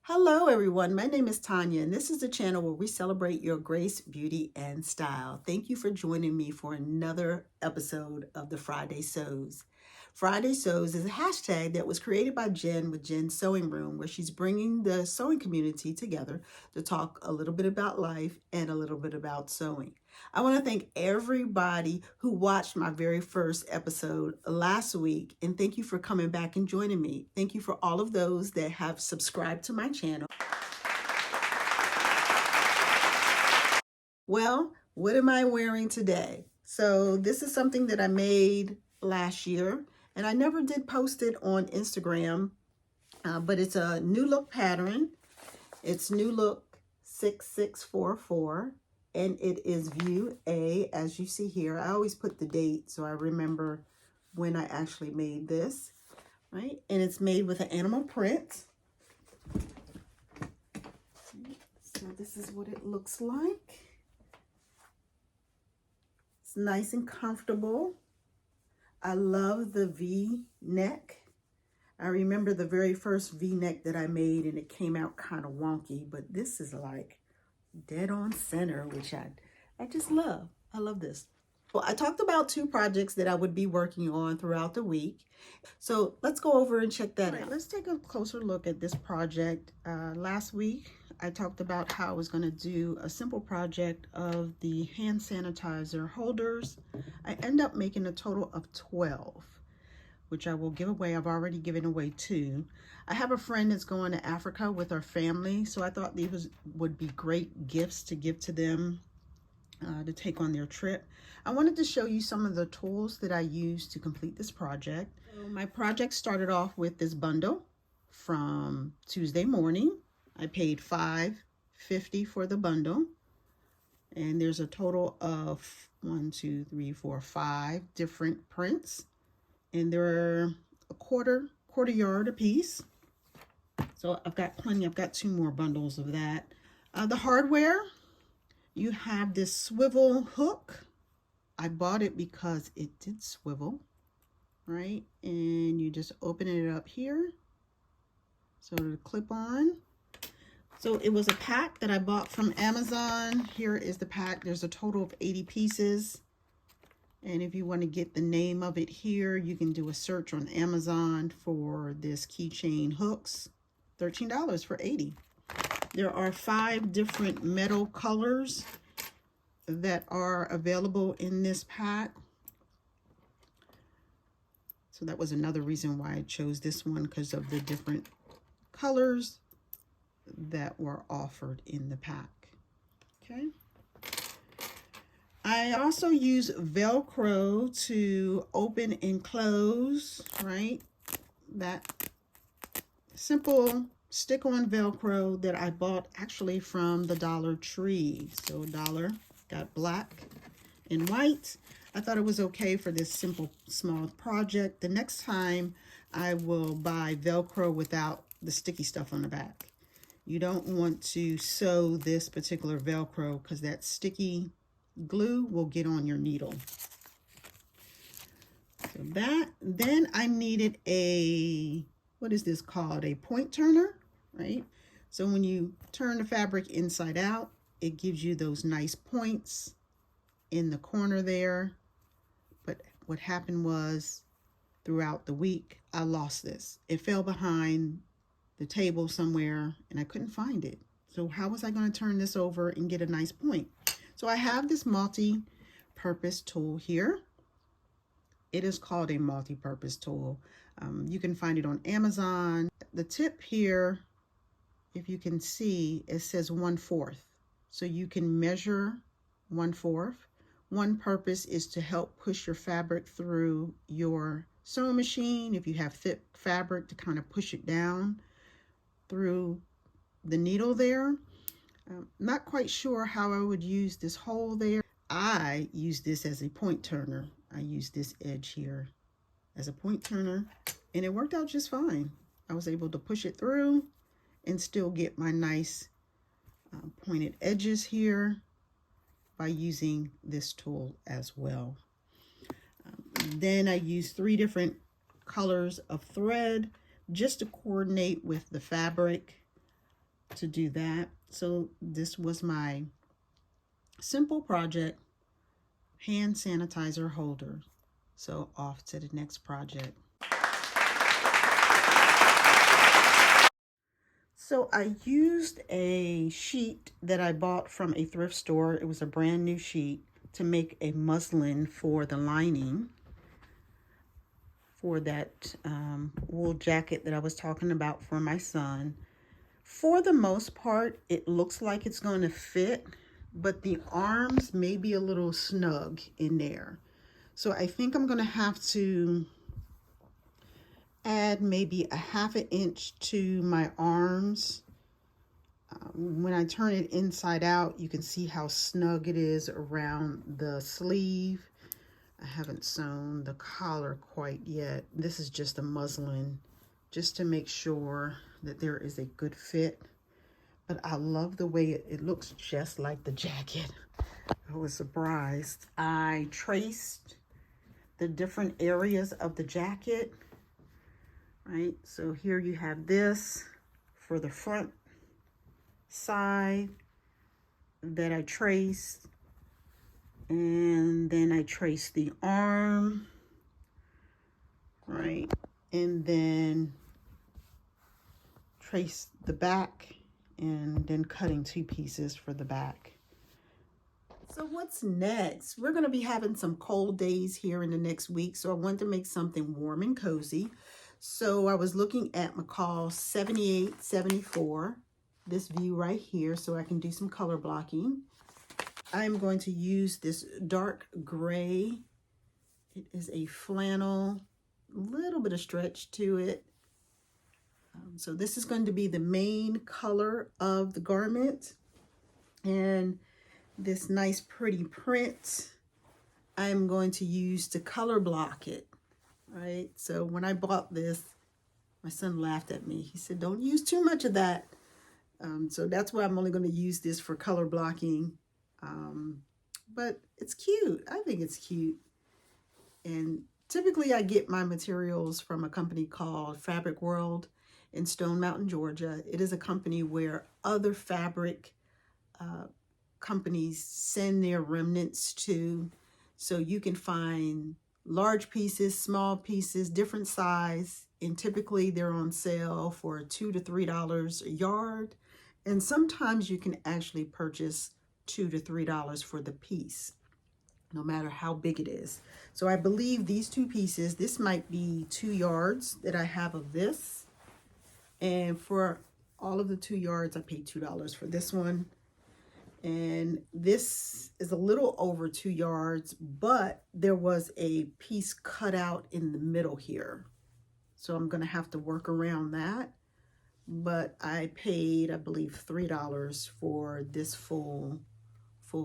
Hello everyone, my name is Tanya and this is the channel where we celebrate your grace, beauty, and style. Thank you for joining me for another episode of the Friday Sews. Friday Sews is a hashtag that was created by Jen with Jen's Sewing Room, where she's bringing the sewing community together to talk a little bit about life and a little bit about sewing. I want to thank everybody who watched my very first episode last week, and thank you for coming back and joining me. Thank you for all of those that have subscribed to my channel. Well, what am I wearing today? So this is something that I made last year, and I never did post it on Instagram, but it's a new look pattern. It's new look 6644, and it is view A, as you see here. I always put the date so I remember when I actually made this, right? And it's made with an animal print. So this is what it looks like. It's nice and comfortable. I love the V-neck. I remember the very first V-neck that I made and it came out kind of wonky, but this is like dead on center, which I just love. I love this. Well, I talked about two projects that I would be working on throughout the week. So let's go over and check that out. Let's take a closer look at this project. Last week, I talked about how I was going to do a simple project of the hand sanitizer holders. I end up making a total of 12, which I will give away. I've already given away 2. I have a friend that's going to Africa with her family, so I thought these would be great gifts to give to them to take on their trip. I wanted to show you some of the tools that I used to complete this project. So my project started off with this bundle from Tuesday morning. I paid $5.50 for the bundle, and there's a total of 5 different prints, and they're a quarter yard a piece. So I've got plenty. I've got 2 more bundles of that. The hardware, you have this swivel hook. I bought it because it did swivel, right? And you just open it up here so to clip on. So it was a pack that I bought from Amazon. Here is the pack. There's a total of 80 pieces. And if you want to get the name of it here, you can do a search on Amazon for this keychain hooks. $13 for 80. There are 5 different metal colors that are available in this pack. So that was another reason why I chose this one, because of the different colors that were offered in the pack. Okay. I also use Velcro to open and close, right? That simple stick-on Velcro that I bought actually from the Dollar Tree. So dollar, got black and white. I thought it was okay for this simple small project. The next time I will buy Velcro without the sticky stuff on the back. You don't want to sew this particular Velcro because that sticky glue will get on your needle. So that, then I needed a, what is this called? A point turner, right? So when you turn the fabric inside out, it gives you those nice points in the corner there. But what happened was, throughout the week, I lost this. It fell behind the table somewhere and I couldn't find it. So how was I going to turn this over and get a nice point? So I have this multi-purpose tool here. It is called a multi-purpose tool. You can find it on Amazon. The tip here, if you can see, it says 1/4. So you can measure 1/4. One purpose is to help push your fabric through your sewing machine. If you have thick fabric, to kind of push it down through the needle there. Not quite sure how I would use this hole there. I use this as a point turner. I use this edge here as a point turner, and it worked out just fine. I was able to push it through and still get my nice pointed edges here by using this tool as well. Then I use 3 different colors of thread just to coordinate with the fabric. to do that. So this was my simple project, hand sanitizer holder. So off to the next project. So I used a sheet that I bought from a thrift store. It was a brand new sheet to make a muslin for the lining for that wool jacket that I was talking about for my son. For the most part, it looks like it's going to fit, but the arms may be a little snug in there. So I think I'm going to have to add maybe a ½ inch to my arms. When I turn it inside out, you can see how snug it is around the sleeve. I haven't sewn the collar quite yet. This is just a muslin, just to make sure that there is a good fit. But I love the way it looks just like the jacket. I was surprised. I traced the different areas of the jacket, right? So here you have this for the front side that I traced, and then I traced the arm, right? And then traced the back, and then cutting 2 pieces for the back. So what's next? We're going to be having some cold days here in the next week, so I wanted to make something warm and cozy. So I was looking at M7874, this view right here, so I can do some color blocking. I'm going to use this dark gray. It is a flannel, a little bit of stretch to it. So this is going to be the main color of the garment. And this nice pretty print, I'm going to use to color block it, right? So when I bought this, my son laughed at me. He said, don't use too much of that. So that's why I'm only going to use this for color blocking. But it's cute. I think it's cute. And typically I get my materials from a company called Fabric World in Stone Mountain, Georgia. It is a company where other fabric companies send their remnants to. So you can find large pieces, small pieces, different size, and typically they're on sale for $2 to $3 a yard. And sometimes you can actually purchase $2 to $3 for the piece, no matter how big it is. So I believe these 2 pieces, this might be 2 yards that I have of this. And for all of the 2 yards, I paid $2 for this one. And this is a little over 2 yards, but there was a piece cut out in the middle here. So I'm gonna have to work around that. But I paid, I believe, $3 for this full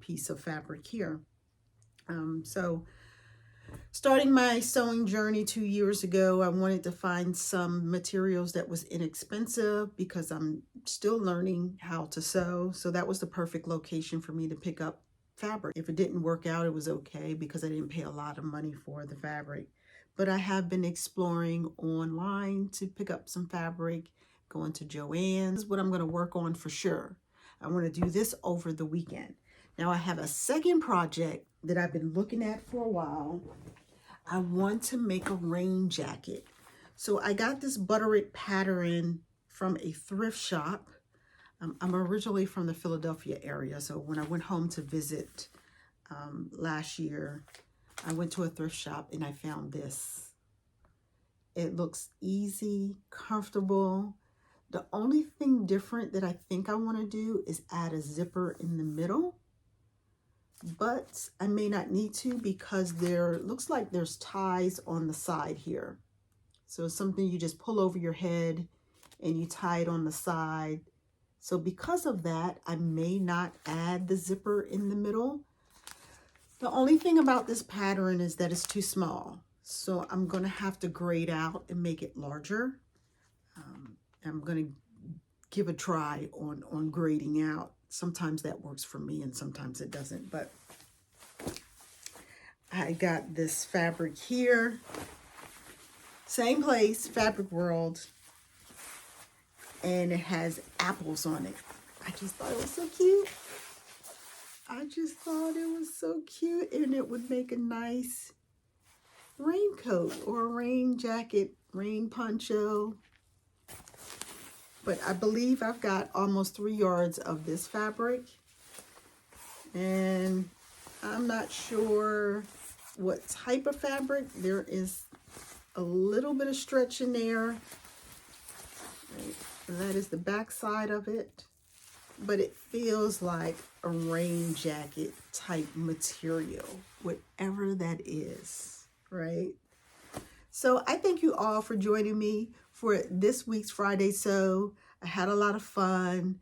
piece of fabric here. So starting my sewing journey 2 years ago, I wanted to find some materials that was inexpensive because I'm still learning how to sew. So that was the perfect location for me to pick up fabric. If it didn't work out, it was okay because I didn't pay a lot of money for the fabric. But I have been exploring online to pick up some fabric, going to Joann's. This is what I'm going to work on for sure. I want to do this over the weekend. Now I have a second project that I've been looking at for a while. I want to make a rain jacket. So I got this butterick pattern from a thrift shop. I'm originally from the Philadelphia area. So when I went home to visit last year, I went to a thrift shop and I found this. It looks easy, comfortable. The only thing different that I think I want to do is add a zipper in the middle. But I may not need to because there looks like there's ties on the side here. So it's something you just pull over your head and you tie it on the side. So because of that, I may not add the zipper in the middle. The only thing about this pattern is that it's too small. So I'm going to have to grade out and make it larger. I'm going to give a try on grading out. Sometimes that works for me and sometimes it doesn't, but I got this fabric here. Same place, Fabric World. and it has apples on it. I just thought it was so cute. I just thought it was so cute, and it would make a nice raincoat or a rain jacket, rain poncho. But I believe I've got almost 3 yards of this fabric, and I'm not sure what type of fabric. There is a little bit of stretch in there. Right. That is the back side of it, but it feels like a rain jacket type material, whatever that is, right? So I thank you all for joining me for this week's Friday Sew. I had a lot of fun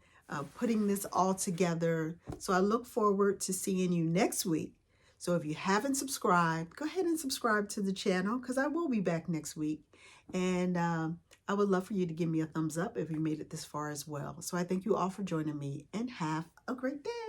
putting this all together. So I look forward to seeing you next week. So if you haven't subscribed, go ahead and subscribe to the channel, because I will be back next week. And I would love for you to give me a thumbs up if you made it this far as well. So I thank you all for joining me, and have a great day.